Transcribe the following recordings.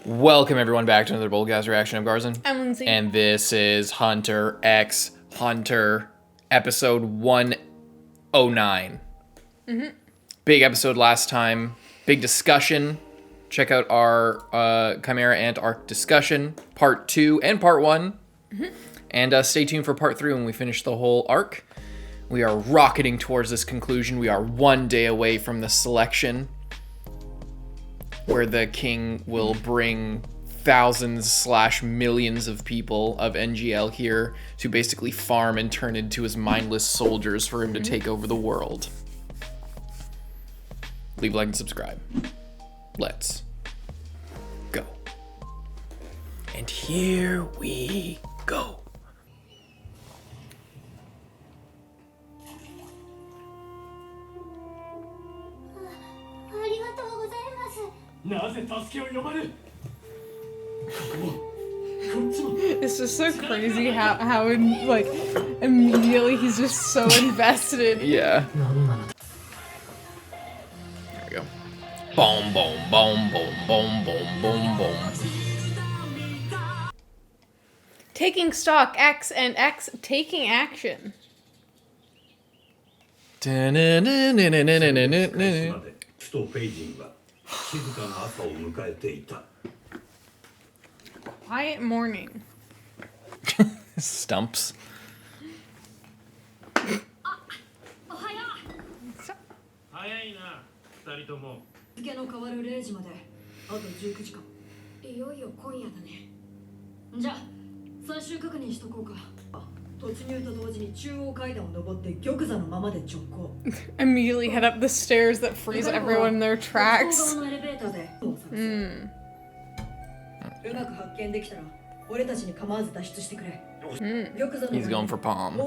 Welcome everyone back to another Boldcast reaction. I'm Garzan. I'm Lindsay. And this is Hunter x Hunter, episode 109. Big episode last time. Big discussion. Check out our Chimera Ant arc discussion, part 2 and part 1. And stay tuned for part 3 when we finish the whole arc. We are rocketing towards this conclusion. We are 1 day away from the selection, where the king will bring thousands/millions of people of NGL here to basically farm and turn into his mindless soldiers for him to take over the world. Leave a like and subscribe. Let's go. And here we go. It's just so crazy how like immediately he's just so invested. Yeah. There we go. Boom, boom, boom, boom, boom, boom, boom, boom. Taking stock, X and X taking action. Quiet morning. Stumps. Immediately head up the stairs that freeze everyone in their tracks. He's going for palm.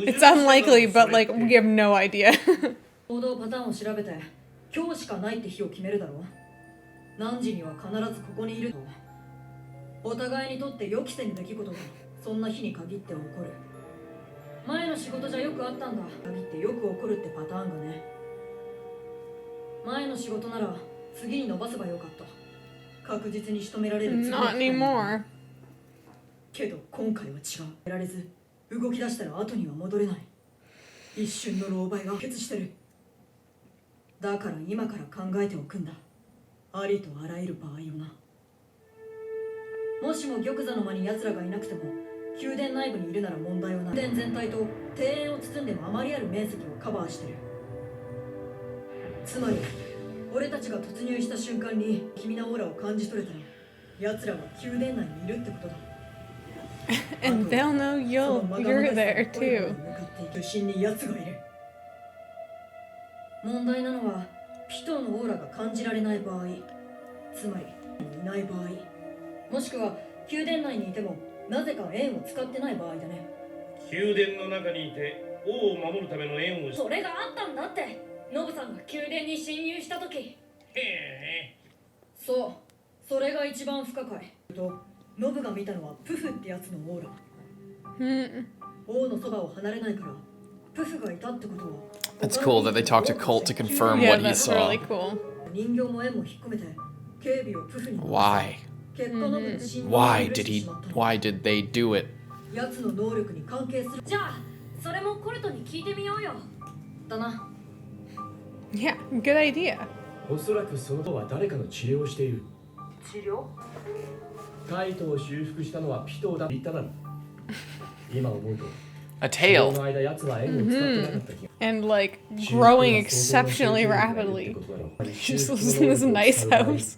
It's unlikely, but like we have no idea. Not anymore. And they'll know you're there too. It's cool that they talked to Colt to confirm what he saw. Really cool. Why? Why did they do it? Yeah, good idea. A tail. And like growing exceptionally rapidly. She just lives in this nice house.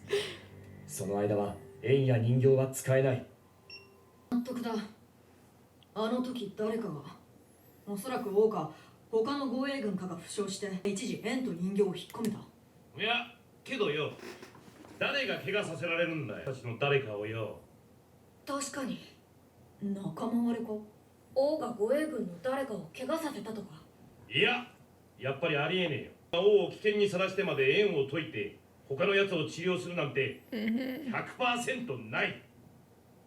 他のやつを治療するなんて 100% ない。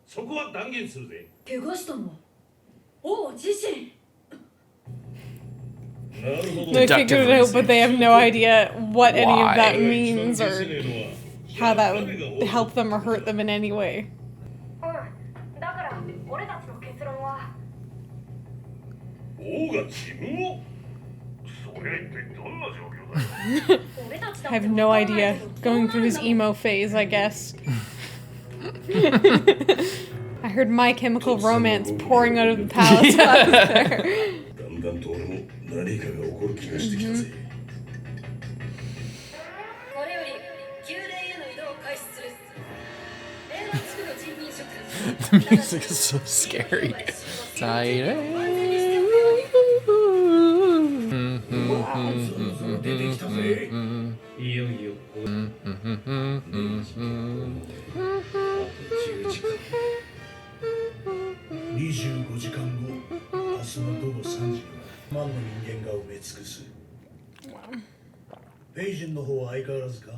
そこは断言するぜ。怪我したのは王自身。 They figured it out, but they have no idea what any of that means or how that would help them or hurt them in any way. だから俺たちの結論は王が自分を。それは一体どんな状況だよ。 I have no idea. Going through his emo phase, I guess. I heard My Chemical Romance pouring out of the palace while I was there. だんだんと俺も何かが起こる気がしてきたぜ。これより宮殿への移動を開始する。レーラ地区の人民食 The music is so scary. Tight. 出てきたぜ。いよいよこう10時間25時間後、明日の午後3時に万の人間が埋め尽くす。ペイジンの方は相変わらずか？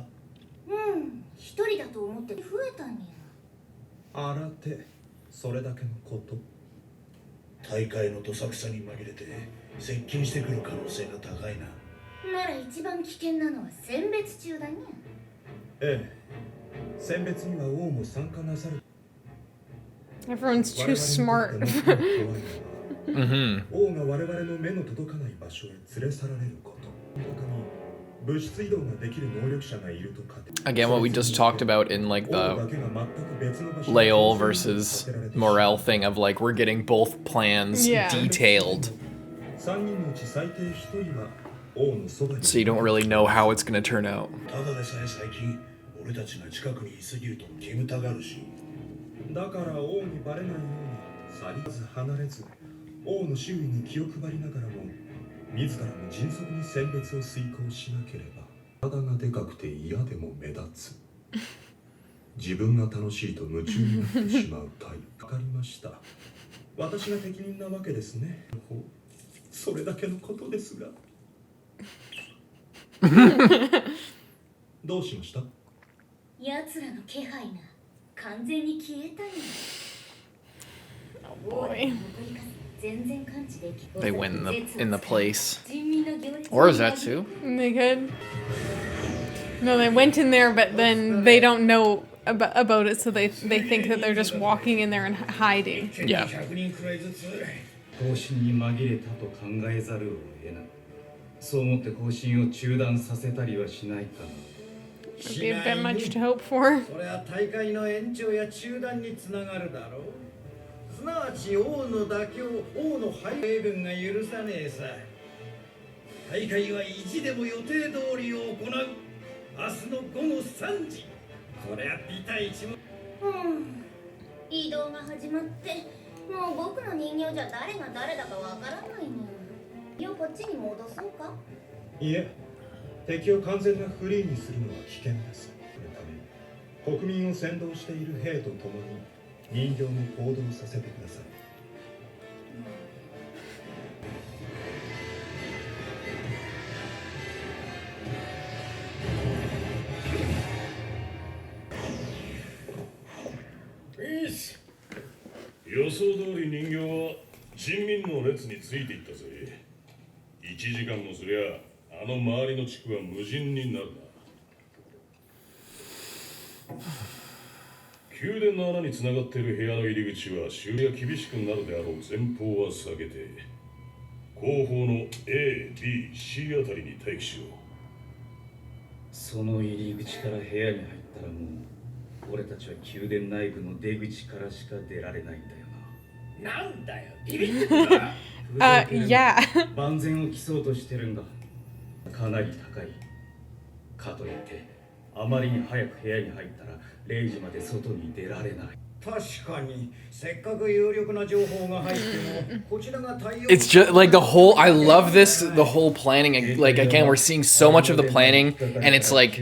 一人だと思って増えたんや。新手それだけのこと。大会のどさくさに紛れて接近してくる可能性が高いな。なら一番危険なのは選別中だにゃ。ええ、選別には王も参加なさる。 Everyone's too smart. 王が我々の目の届かない場所へ連れ去られること。他に物質移動ができる能力者がいると仮定。 Again, what we just talked about in like the leol versus morel thing of like we're getting both plans detailed. So you don't really know how it's going to turn out. ただでさえ最近俺たちが近くにいすぎると煙たがるし。だから王にバレないように去りず離れず王の周囲に気を配りながらも自らも迅速に選別を遂行しなければ体がでかくて嫌でも目立つ。自分が楽しいと夢中になってしまうタイプ。わかりました。私が適任なわけですね。それだけのことですが。どうしました？奴らの気配が完全に消えたんや。 Oh boy. 全然感知でき。 They went in the place. Or is that too? They could. No, they went in there, but then they don't know about it, so they think that they're just walking in there and hiding. Yeah. 更新に紛れたと考えざるを得ない。そう思って更新を中断させたりはしないかな。 Would be a bit much to hope for. それは大会の延長や中断につながるだろう。すなわち王の妥協、王の配兵軍が許さねえさ。大会は意地でも予定通りを行う。明日の午後3時。これはピタイチも。移動が始まって、もう僕の人形じゃ誰が誰だかわからないね。よ、こっちに戻そうか？いえ、敵を完全なフリーにするのは危険です。そのため、国民を先導している兵と共に人形の行動させてください。予想通り人形は人民の列についていったぜ。1時間もすりゃあの周りの地区は無人になるな。宮殿の穴につながっている部屋の入り口は修理が厳しくなるであろう。前方は下げて後方の A、B、C あたりに待機しよう。その入り口から部屋に入ったらもう俺たちは宮殿内部の出口からしか出られないんだよな。なんだよ、ビビってんだ。Yeah. 万全を競おうとしてるんだ。かなり高い。かといってあまりに早く部屋に入ったら0時まで外に出られない。確かにせっかく有力な情報が入ってもこちらが対応 It's just like the whole. I love this. The whole planning. Like again, we're seeing so much of the planning, and it's like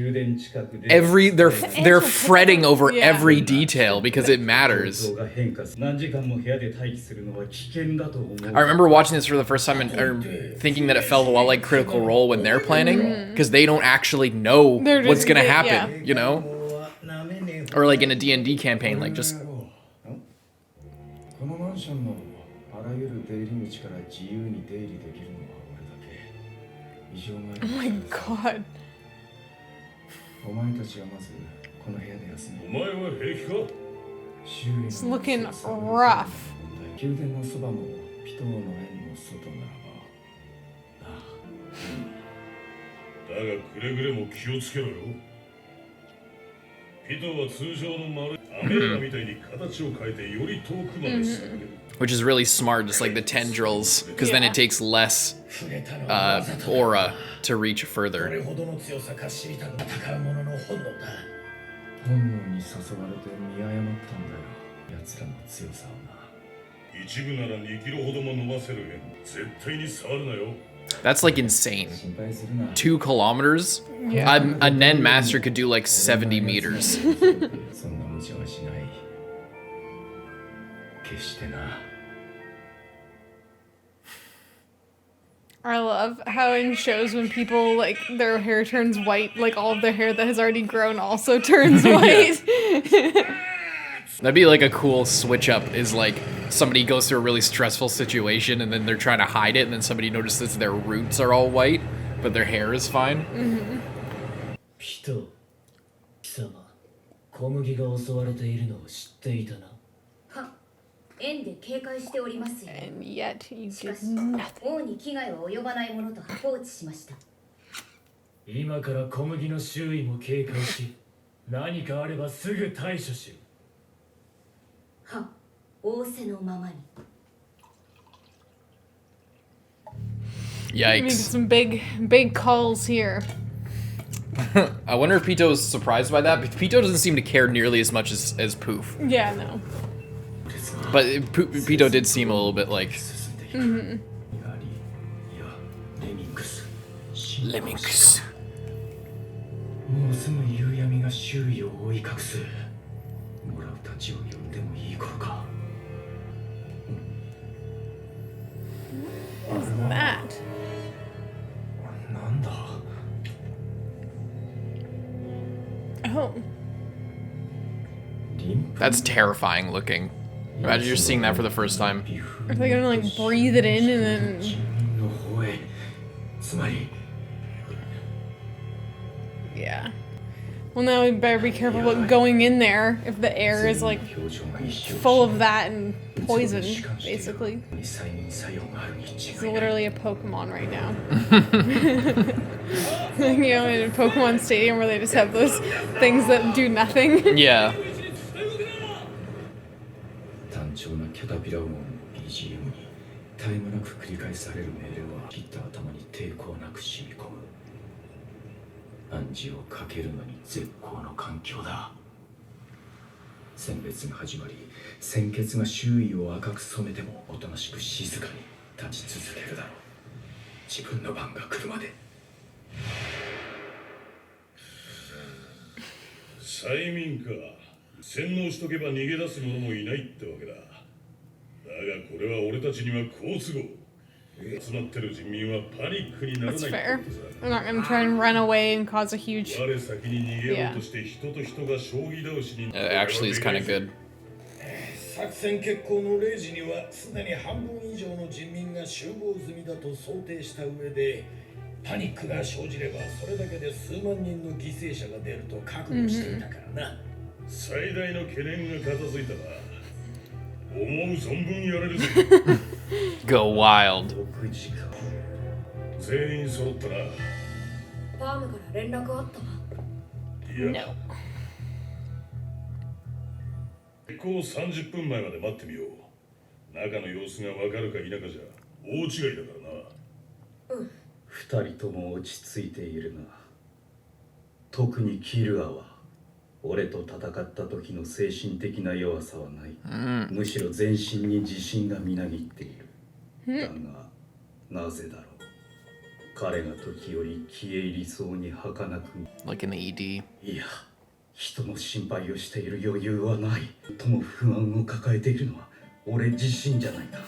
every they're fretting over Yeah. every detail because it matters. が変化する何時間も部屋で待機するのは危険だと思う I remember watching this for the first time and or thinking that it felt a lot like Critical Role when they're planning because they don't actually know They're what's just- gonna yeah. happen, you know, なめねえ or like in a D&D campaign, like just このマンションのあらゆる出入り口から自由に出入りできるのは俺だけ異常が Oh my god. お前たちはまずこの部屋で休おめ前は平気か周囲の It's looking rough. 宮殿のそばもピトーの縁の外ならばだがくれぐれも気をつけろよピトは通常の丸いアメーバみたいに形を変えてより遠くまで下げる which is really smart, just like the tendrils, because then Yeah. it takes less 触れたのはわざとだ aura to reach どれ further. ほどの強さか知りたく戦う者の本能だ本能に誘われて見誤ったんだよ奴らの強さをな一部なら2キロほども伸ばせる辺絶対に触るなよ That's like insane. 心配するな 2 kilometers? Yeah. A Nen master could do like 70 meters. そんな無茶はしない決してな I love how in shows when people like their hair turns white, like all of their hair that has already grown also turns white. That'd be like a cool switch up is like somebody goes through a really stressful situation and then they're trying to hide it and then somebody notices their roots are all white, but their hair is fine. ピト貴様小麦が襲われているのを知っていたなは園で警戒しておりますよ And yet you しか did し nothing. 王に危害は及ばないものと放置しました今から小麦の周囲も警戒し何かあればすぐ対処しろは仰せのままに Making Yikes. some big calls here. I wonder if Pitou is surprised by that. Pitou doesn't seem to care nearly as much as Pouf. Yeah, no. But Pitou did seem a little bit like 進んでいく、やはりいやレミンクス Lemmings. もうすぐ夕闇が周囲を覆い隠すもらうたちを呼んでもいい頃か What's that? なんだ Oh. リンプ That's terrifying looking. Imagine you're seeing that for the first time. Are they gonna like breathe it in and then 人民の方へつまり yeah. Well, now we better be careful about going in there if the air is like 表情が一生 full of that and poison, basically. 催眠作用があるに違 It's いない literally a Pokemon right now. Like, you know, in a Pokemon Stadium where they just have those things that do nothing. Yeah. 単調なキャタピラ音の BGM に絶え間なく繰り返される命令は切った頭に抵抗なく染み込む暗示をかけるのに絶好の環境だ選別が始まり鮮血が周囲を赤く染めてもおとなしく静かに立ち続けるだろう自分の番が来るまで催眠か洗脳しとけば逃げ出す者もいないってわけだだがこれは俺たちには好都合集まってる人民はパニックにならない That's って fair. ことさ I'm not gonna try and run away and cause a huge. 我先に逃げようとして人と人が将棋倒しに It actually is kind of good. 作戦決行の0時にはすでに半分以上の人民が集合済みだと想定した上でパニックが生じればそれだけで数万人の犠牲者が出ると覚悟していたからな、最大の懸念が片付いたな思う存分やれるぜ Go wild. 6時間全員揃ったなファームから連絡あったわいや No. 結構30分前まで待ってみよう中の様子がわかるか否かじゃ大違いだからな2人とも落ち着いているな特にキルアは俺と戦った時の精神的な弱さはない、むしろ全身に自信がみなぎっている、だがなぜだろう。彼が時より消え入りそうに儚く Like in the ED. いや、人の心配をしている余裕はない。とも不安を抱えているのは俺自身じゃないか。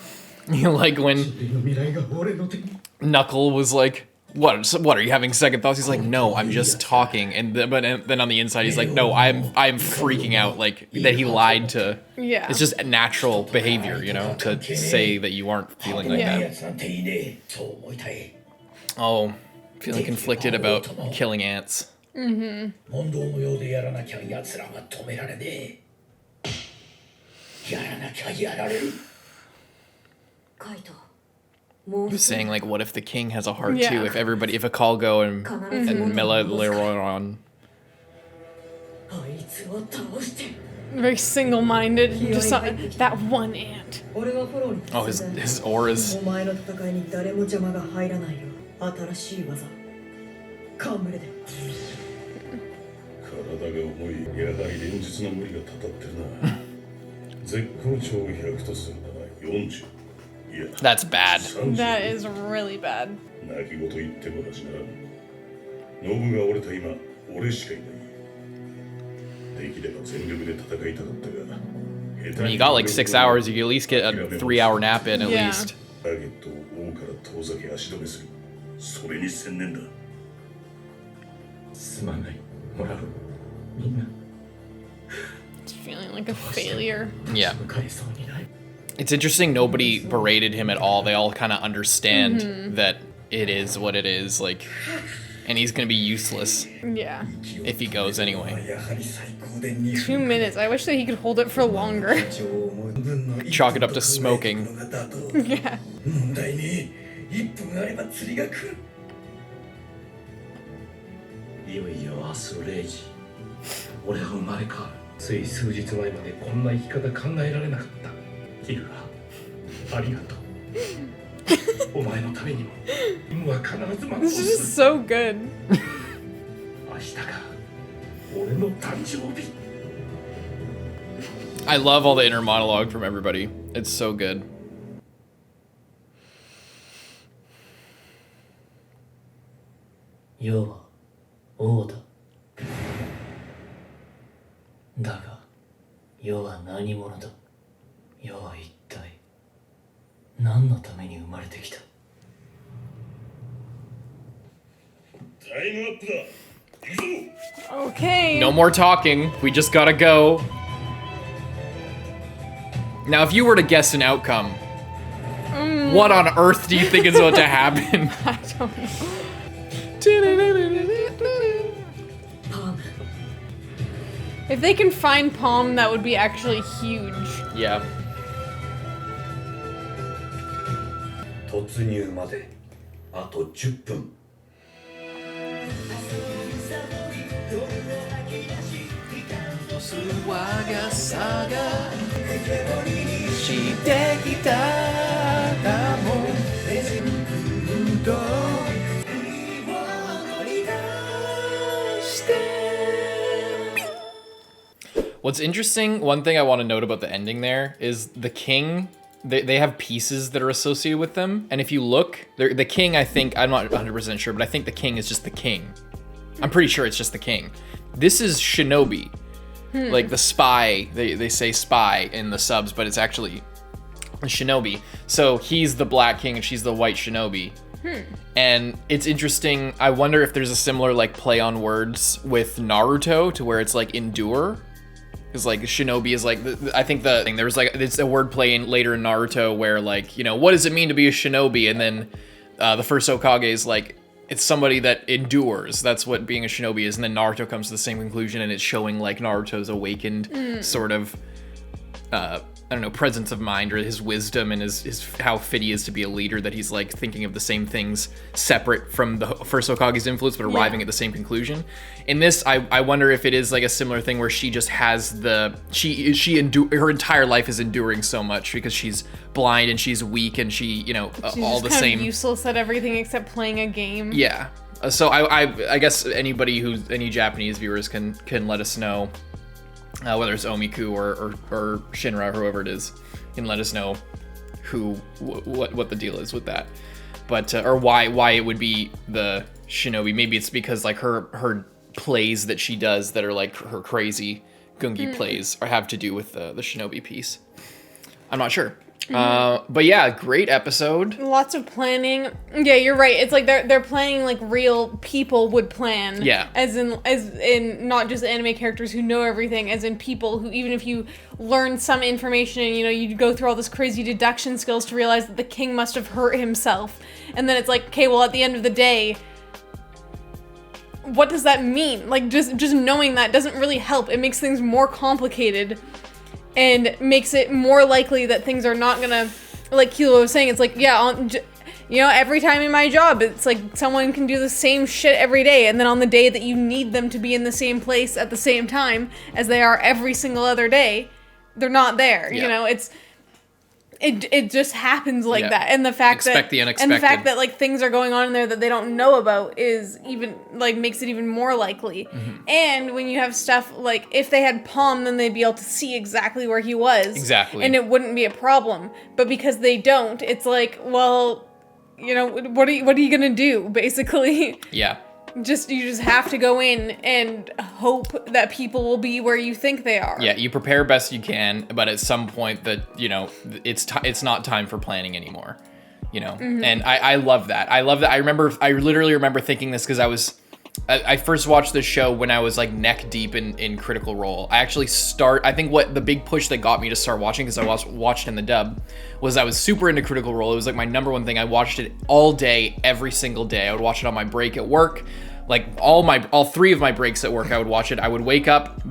Like when 未来が俺の手に Knuckle was like, what are you having second thoughts? He's like, no, I'm just talking. But then on the inside, he's like, no, I'm freaking out. Like that he lied to. Yeah. It's just natural behavior, you know, to say that you aren't feeling like Yeah. that. Oh, feeling conflicted about killing ants. 問答無用でやらなきゃ奴らが止められねえ。やらなきゃやられる。カイト He was saying like, what if the king has a heart Yeah. too? If ikalgo and Melaleron. あいつを倒して。 Very single-minded. Just saw that one ant. 俺がフォローに Oh, his auras. お前の戦いに誰も邪魔が入らないよ。新しい技カンムレで体が重い。やはり連日の無理がたたってるな。絶好調100とするなら40。いや、 That's bad. 30 That is really bad. 泣き言言っても始まらん。ノブが折れた今、俺しかいない。できれば全力で戦いたかったが、 I mean, you got like 6 hours. You could at least get a 3-hour nap in at Yeah. least. ターゲットを王から遠ざけ足止めする。それに専念だ。すまない、もらう。みんな It's feeling like a failure. Yeah. 迎えそうにない。 It's interesting nobody berated him at all. They all kind of understand that it is what it is, like, and he's gonna be useless Yeah. if he goes anyway. やはり最高で2 2 minutes. I wish that he could hold it for longer. Chalk it up to smoking. Yeah. 問題ねえ。1分あれば釣りが来る。いよいよ明日0時、俺は生まれ変わる。つい数日前までこんな生き方考えられなかった。キルア、ありがとう。お前のためにも、今は必ず満 This 足 is する。 so good. 明日が俺の誕生日。 I love all the inner monologue from everybody. It's so good. 世は王だ。だが、世は何者だ。世は一体何のために生まれてきた。タイムアップだ。行くぞ。 Okay. No more talking. We just gotta go. Now, if you were to guess an outcome, what on earth do you think is about to happen? I don't know. パーム If they can find Palm, that would be actually huge. Yeah. 突入まであと10分。What's interesting, one thing I want to note about the ending there is the king, they have pieces that are associated with them. And if you look, the king, I think, I'm not 100% sure, but I think the king is just the king. I'm pretty sure it's just the king. This is shinobi. Like the spy, they say spy in the subs, but it's actually a shinobi. So he's the black king and she's the white shinobi. And it's interesting. I wonder if there's a similar like play on words with Naruto to where it's like endure. Because like shinobi is like, I think the thing, there was like, it's a word play in later in Naruto where like, you know, what does it mean to be a shinobi? And then the first Hokage is like, it's somebody that endures. That's what being a shinobi is. And then Naruto comes to the same conclusion and it's showing like Naruto's awakened sort of, I don't know, presence of mind or his wisdom and his how fit he is to be a leader, that he's like thinking of the same things separate from the first Hokage's influence, but arriving at the same conclusion. In this, I wonder if it is like a similar thing where she just has her entire life is enduring so much because she's blind and she's weak and she, you know, She's all just the kind same. of useless at everything except playing a game. Yeah. So I guess any Japanese viewers can let us know, whether it's Omiku or Shinra, whoever it is, can let us know what the deal is with that. But or why it would be the shinobi. Maybe it's because like her plays that she does that are like her crazy Gungi plays or have to do with the shinobi piece. I'm not sure. But yeah, great episode. Lots of planning. Yeah, you're right. It's like they're playing like real people would plan. Yeah. As in not just anime characters who know everything, as in people who, even if you learn some information and you go through all this crazy deduction skills to realize that the king must have hurt himself. And then it's like, okay, well at the end of the day, what does that mean? Like just knowing that doesn't really help. It makes things more complicated. And makes it more likely that things are not gonna, like Killua was saying, it's like, every time in my job, it's like someone can do the same shit every day, and then on the day that you need them to be in the same place at the same time as they are every single other day, they're not there. Yeah. It just happens like Yeah. that, and the fact The unexpected. that like things are going on in there that they don't know about is even like makes it even more likely. Mm-hmm. And when you have stuff like if they had Palm, then they'd be able to see exactly where he was, Exactly. and it wouldn't be a problem. But because they don't, it's like, well, what are you gonna do basically? Yeah. You just have to go in and hope that people will be where you think they are. Yeah, you prepare best you can, but at some point that, it's not time for planning anymore, And I love that. I literally remember thinking this because I first watched this show when I was like neck deep in Critical Role. I think what the big push that got me to start watching, because I watched in the dub, was I was super into Critical Role. It was like my number one thing. I watched it all day, every single day. I would watch it on my break at work. Like all three of my breaks at work, I would watch it. I would wake up,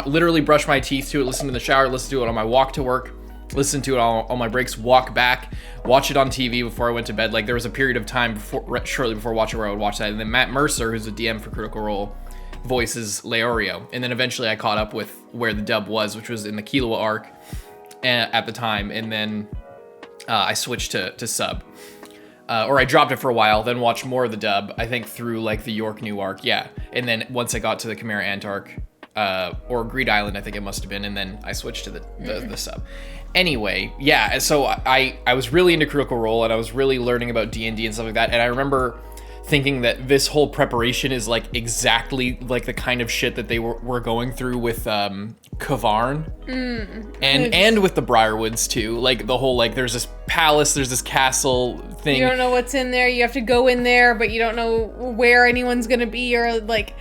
literally brush my teeth to it, listen to the shower, listen to it on my walk to work, listen to it on my breaks, walk back, watch it on TV before I went to bed. Like there was a period of time shortly before watching where I would watch that. And then Matt Mercer, who's a DM for Critical Role, voices Leorio. And then eventually I caught up with where the dub was, which was in the Killua arc at the time. And then I switched to sub. Or I dropped it for a while, then watched more of the dub, I think through like the York New arc, yeah. And then once I got to the Chimera Ant arc, or Greed Island, I think it must have been, and then I switched to the sub. Anyway, yeah, so I was really into Critical Role, and I was really learning about D&D and stuff like that, and I remember thinking that this whole preparation is like exactly like the kind of shit that they were going through with Kavarn and with the Briarwoods too. Like the whole like there's this palace, there's this castle thing. You don't know what's in there. You have to go in there, but you don't know where anyone's gonna be or like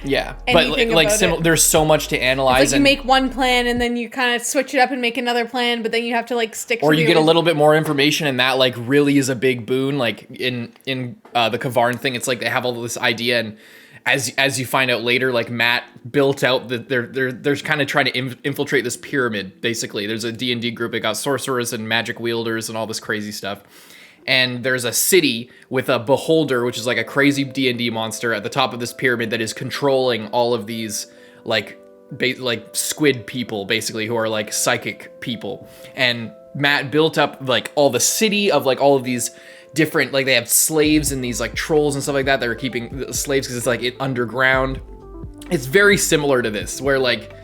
but there's so much to analyze. It's like you make one plan and then you kind of switch it up and make another plan, but then you have to like stick. Or you get a little bit more information, and that like really is a big boon. Like in the Kavarn thing, it's like they have all this idea, and as you find out later, like Matt built out that they're kind of trying to infiltrate this pyramid. Basically, there's a D&D group. It got sorcerers and magic wielders and all this crazy stuff. And there's a city with a beholder, which is like a crazy D&D monster at the top of this pyramid that is controlling all of these like squid people, basically, who are like psychic people. And Matt built up like all the city of like all of these different, like they have slaves and these like trolls and stuff like that that are keeping slaves because it's like underground. It's very similar to this, where like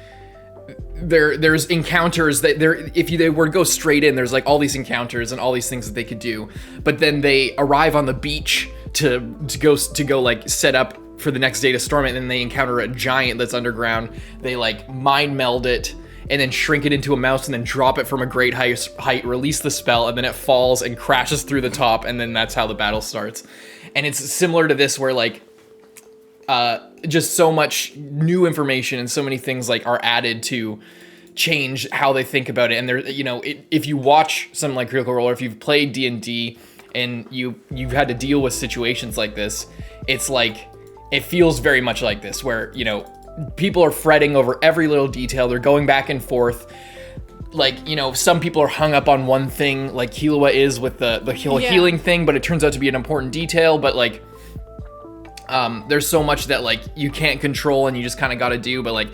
there's encounters that if they were to go straight in, there's like all these encounters and all these things that they could do, but then they arrive on the beach to go like set up for the next day to storm it, and then they encounter a giant that's underground. They like mind meld it and then shrink it into a mouse and then drop it from a great height, release the spell, and then it falls and crashes through the top, and then that's how the battle starts. And it's similar to this, where like just so much new information and so many things like are added to change how they think about it. And there, if you watch something like Critical Role, or if you've played D&D and you've had to deal with situations like this, it's like it feels very much like this, where people are fretting over every little detail. They're going back and forth. Like, some people are hung up on one thing, like Killua is with the healing thing, but it turns out to be an important detail. But like, there's so much that like you can't control and you just kind of got to do. But like,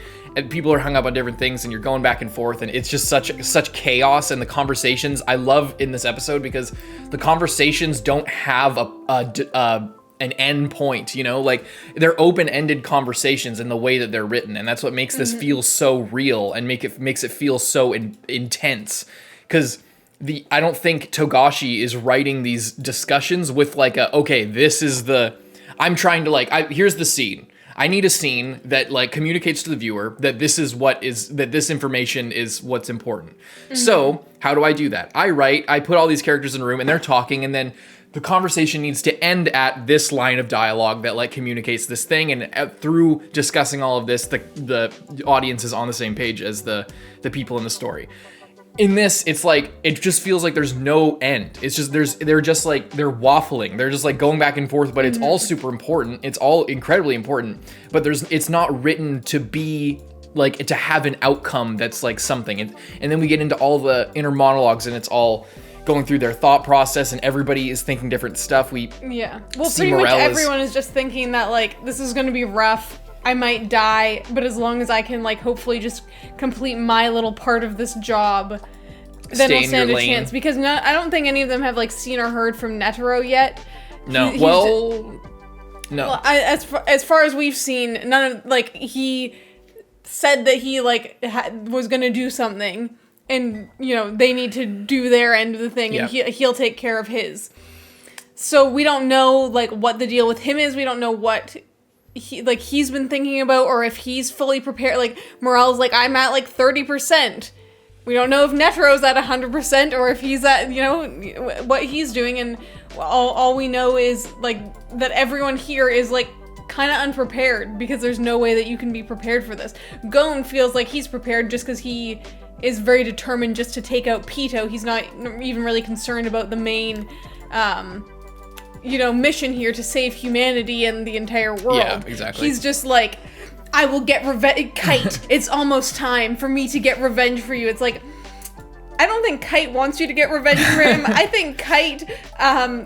people are hung up on different things, and you're going back and forth, and it's just such chaos. And the conversations I love in this episode, because the conversations don't have an end point, you know, like they're open-ended conversations in the way that they're written, and that's what makes this feel so real and makes it feel so intense. Because I don't think Togashi is writing these discussions with like okay, this is I'm trying to here's the scene. I need a scene that like communicates to the viewer that this information is what's important. So how do I do that? I put all these characters in a room and they're talking, and then the conversation needs to end at this line of dialogue that like communicates this thing. And through discussing all of this, the audience is on the same page as the people in the story. In this, it's like, it just feels like there's no end. It's just, they're waffling. They're just like going back and forth, but it's all super important. It's all incredibly important, but it's not written to be like, to have an outcome that's like something. And then we get into all the inner monologues, and it's all going through their thought process, and everybody is thinking different stuff. Well, pretty much everyone is just thinking that like, this is going to be rough. I might die, but as long as I can like hopefully just complete my little part of this job, then I'll stand a chance. Because I don't think any of them have like seen or heard from Netero yet. No. No. Well, as far as we've seen, none of like, he said that he like was gonna do something, and you know they need to do their end of the thing, and he'll take care of his. So we don't know like what the deal with him is. We don't know what he's been thinking about, or if he's fully prepared. Like Morel's like, I'm at like 30%. We don't know if Netero's at 100%, or if he's at, you know, what he's doing. And all we know is like that everyone here is like kind of unprepared, because there's no way that you can be prepared for this. Gon feels like he's prepared just because he is very determined just to take out Pitou. He's not even really concerned about the main mission here to save humanity and the entire world. Yeah, exactly. He's just like, I will get revenge. Kite, it's almost time for me to get revenge for you. It's like, I don't think Kite wants you to get revenge for him. I think Kite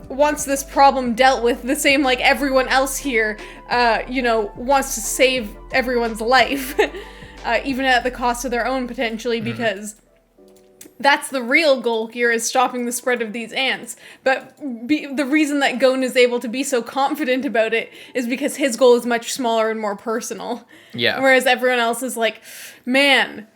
wants this problem dealt with the same like everyone else here, wants to save everyone's life, even at the cost of their own potentially, because that's the real goal here, is stopping the spread of these ants. But the reason that Gon is able to be so confident about it is because his goal is much smaller and more personal. Yeah. Whereas everyone else is like, man,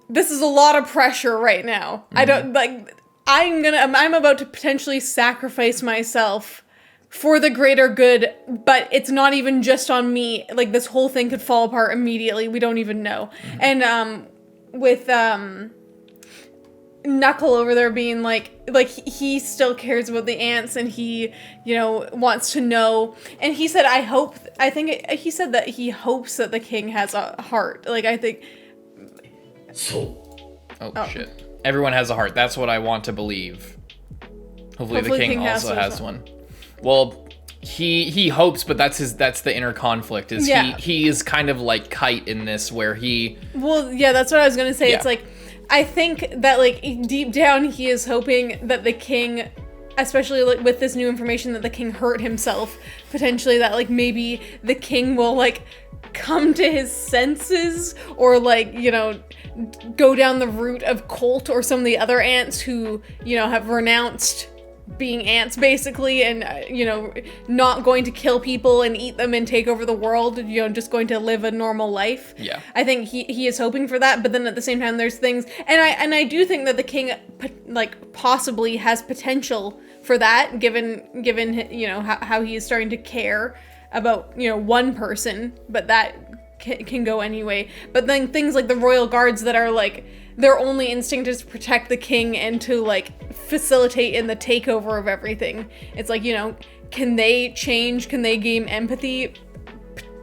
this is a lot of pressure right now. I don't like, I'm about to potentially sacrifice myself for the greater good, but it's not even just on me. Like, this whole thing could fall apart immediately. We don't even know. And with Knuckle over there being like he still cares about the ants, and he, wants to know. And he said, he said that he hopes that the king has a heart. Like, I think. Oh shit. Everyone has a heart. That's what I want to believe. Hopefully the king also has one. Well, he hopes, but that's the inner conflict. He is kind of like Kite in this, where he. Well, yeah, that's what I was gonna say. Yeah. It's like, I think that like deep down he is hoping that the king, especially like with this new information that the king hurt himself, potentially, that like maybe the king will like come to his senses, or like, go down the route of Colt or some of the other ants who, have renounced being ants basically, and not going to kill people and eat them and take over the world, just going to live a normal life. Yeah, I think he is hoping for that, but then at the same time there's things, and I do think that the king like possibly has potential for that, given how he is starting to care about one person, but that can go anyway. But then things like the royal guards that are like, their only instinct is to protect the king and to like facilitate in the takeover of everything. It's like, can they change? Can they gain empathy?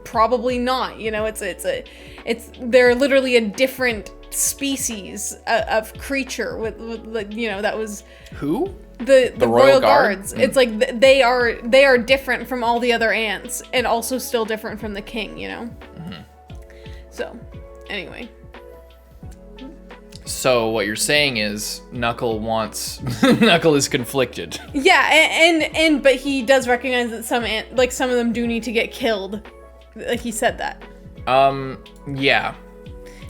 Probably not. They're literally a different species of creature with that was who? The royal guards. It's like they are different from all the other ants, and also still different from the king, So, anyway. So what you're saying is Knuckle is conflicted. Yeah, and but he does recognize that some of them do need to get killed. Like, he said that. Yeah.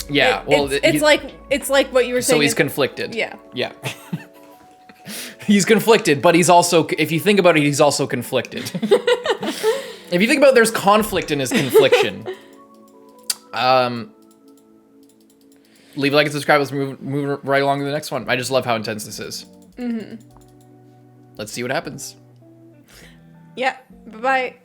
It's like what you were saying. So he's conflicted. Yeah. Yeah. He's conflicted, but he's also, if you think about it, he's also conflicted. If you think about it, there's conflict in his confliction. Leave a like and subscribe. Let's move right along to the next one. I just love how intense this is. Let's see what happens. Yeah. Bye-bye.